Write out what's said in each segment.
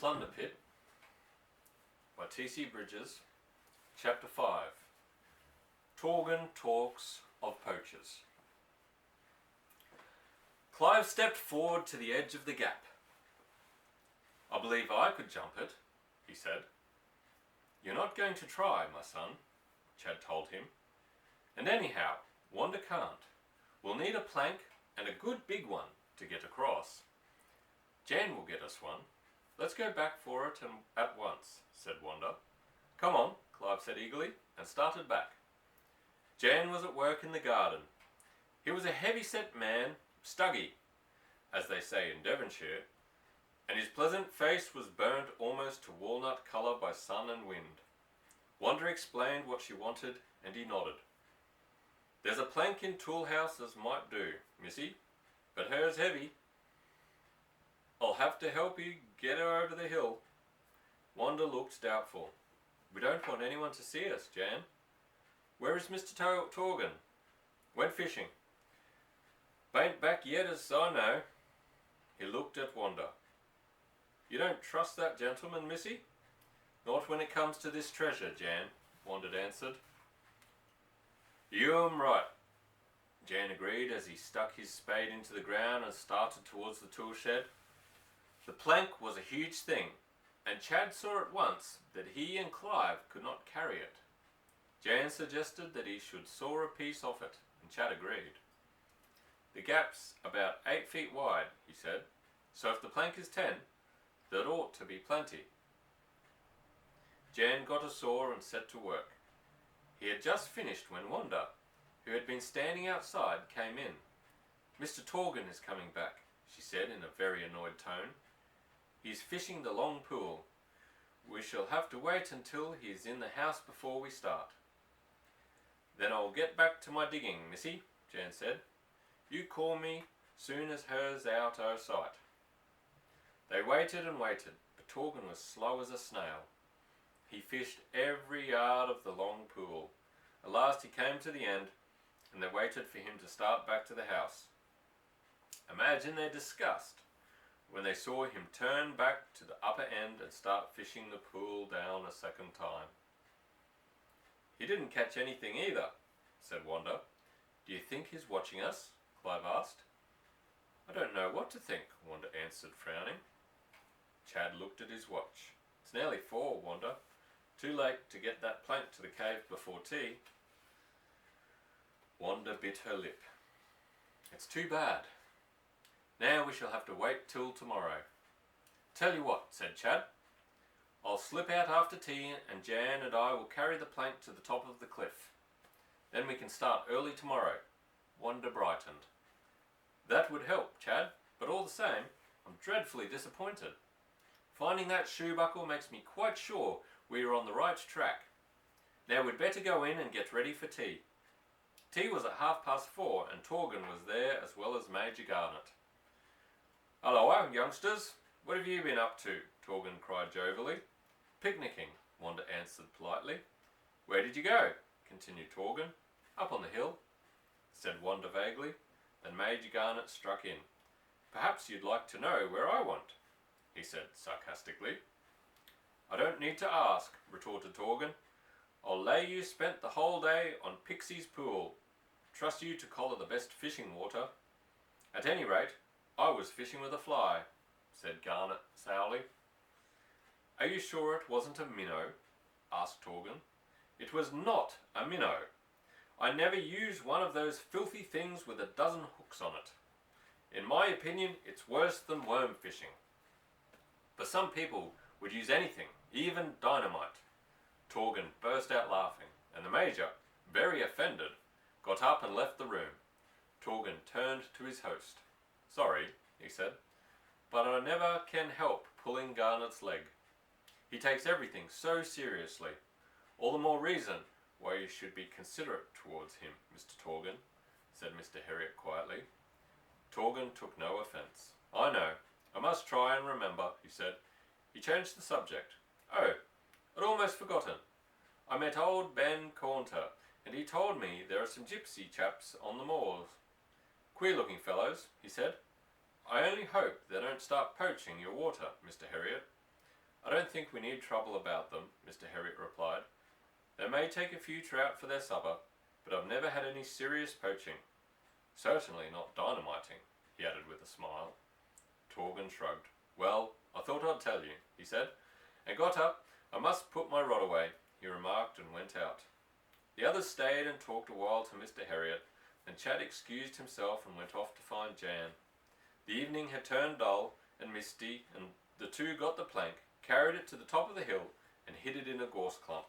Plunder Pit by T.C. Bridges, Chapter 5. Torgan talks of poachers. Clive stepped forward to the edge of the gap. "I believe I could jump it," he said. "You're not going to try, my son," Chad told him. "And anyhow, Wanda can't. We'll need a plank, and a good big one, to get across. Jan will get us one. Let's go back for it at once," said Wanda. "Come on," Clive said eagerly, and started back. Jan was at work in the garden. He was a heavy-set man, stuggy, as they say in Devonshire, and his pleasant face was burnt almost to walnut colour by sun and wind. Wanda explained what she wanted, and he nodded. "There's a plank in tool house as might do, missy, but her's heavy. I'll have to help you get her over the hill." Wanda looked doubtful. "We don't want anyone to see us, Jan." "Where is Mr. Torgan?" "Went fishing." "Bain't back yet as I know." He looked at Wanda. "You don't trust that gentleman, missy?" "Not when it comes to this treasure, Jan," Wanda answered. "You'm right," Jan agreed as he stuck his spade into the ground and started towards the tool shed. The plank was a huge thing, and Chad saw at once that he and Clive could not carry it. Jan suggested that he should saw a piece off it, and Chad agreed. "The gap's about 8 feet wide," he said, "so if the plank is 10, there ought to be plenty." Jan got a saw and set to work. He had just finished when Wanda, who had been standing outside, came in. "Mr. Torgan is coming back," she said in a very annoyed tone. "He is fishing the long pool. We shall have to wait until he is in the house before we start." "Then I'll get back to my digging, missy," Jan said. "You call me soon as her's out o' sight." They waited and waited, but Torgan was slow as a snail. He fished every yard of the long pool. At last he came to the end, and they waited for him to start back to the house. Imagine their disgust when they saw him turn back to the upper end and start fishing the pool down a second time. "He didn't catch anything either," said Wanda. "Do you think he's watching us?" Clive asked. "I don't know what to think," Wanda answered, frowning. Chad looked at his watch. "It's nearly 4, Wanda. Too late to get that plank to the cave before tea." Wanda bit her lip. "It's too bad. Now we shall have to wait till tomorrow." "Tell you what," said Chad. "I'll slip out after tea, and Jan and I will carry the plank to the top of the cliff. Then we can start early tomorrow." Wanda brightened. "That would help, Chad, but all the same, I'm dreadfully disappointed. Finding that shoe buckle makes me quite sure we are on the right track. Now we'd better go in and get ready for tea." Tea was at 4:30, and Torgan was there as well as Major Garnett. "Hello, youngsters. What have you been up to?" Torgan cried jovially. "Picnicking," Wanda answered politely. "Where did you go?" continued Torgan. "Up on the hill," said Wanda vaguely. Then Major Garnett struck in. "Perhaps you'd like to know where I went," he said sarcastically. "I don't need to ask," retorted Torgan. "I'll lay you spent the whole day on Pixie's pool. Trust you to collar the best fishing water." "At any rate, I was fishing with a fly," said Garnett sourly. "Are you sure it wasn't a minnow?" asked Torgan. "It was not a minnow. I never use one of those filthy things with a dozen hooks on it. In my opinion, it's worse than worm fishing. But some people would use anything, even dynamite." Torgan burst out laughing, and the Major, very offended, got up and left the room. Torgan turned to his host. "Sorry," he said, "but I never can help pulling Garnett's leg. He takes everything so seriously. All the more reason why you should be considerate towards him, Mr. Torgan," said Mr. Herriot quietly. Torgan took no offence. "I know. I must try and remember," he said. He changed the subject. "Oh, I'd almost forgotten. I met old Ben Caunter, and he told me there are some gypsy chaps on the moors. Queer-looking fellows," he said. "I only hope they don't start poaching your water, Mr. Herriot. I don't think we need trouble about them, Mr. Herriot replied. They may take a few trout for their supper, but I've never had any serious poaching. Certainly not dynamiting, he added with a smile. Torgan shrugged. Well, I thought I'd tell you, he said, and got up. I must put my rod away, he remarked, and went out. The others stayed and talked a while to Mr. Herriot, then Chad excused himself and went off to find Jan. The evening had turned dull and misty, and the two got the plank, carried it to the top of the hill, and hid it in a gorse clump.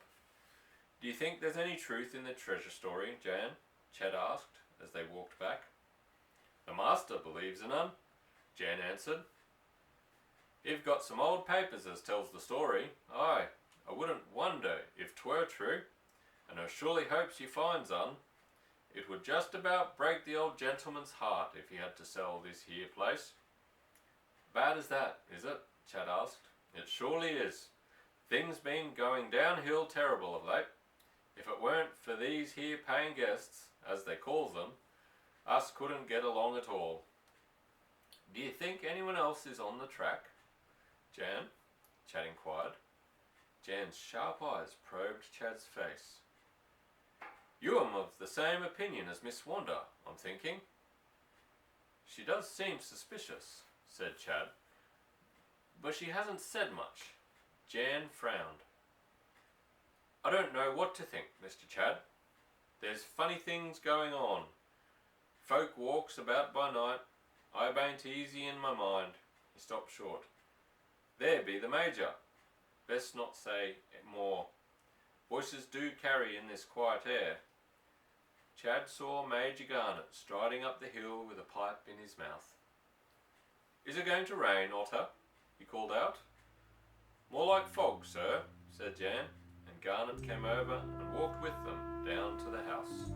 Do you think there's any truth in the treasure story, Jan? Chad asked, as they walked back. The master believes in none, Jan answered. You've got some old papers as tells the story. Aye, I wouldn't wonder if 'twere true, and I surely hopes you finds un. It would just about break the old gentleman's heart if he had to sell this here place. Bad as that, is it? Chad asked. It surely is. Things been going downhill terrible of late. If it weren't for these here paying guests, as they calls them, us couldn't get along at all. Do you think anyone else is on the track? Jan? Chad inquired. Jan's sharp eyes probed Chad's face. You am of the same opinion as Miss Wanda, I'm thinking. She does seem suspicious, said Chad, but she hasn't said much. Jan frowned. I don't know what to think, Mr. Chad. There's funny things going on. Folk walks about by night. I bain't easy in my mind. He stopped short. There be the Major. Best not say more. Voices do carry in this quiet air. Chad saw Major Garnet striding up the hill with a pipe in his mouth. Is it going to rain, Otter? He called out. More like fog, sir, said Jan, and Garnet came over and walked with them down to the house.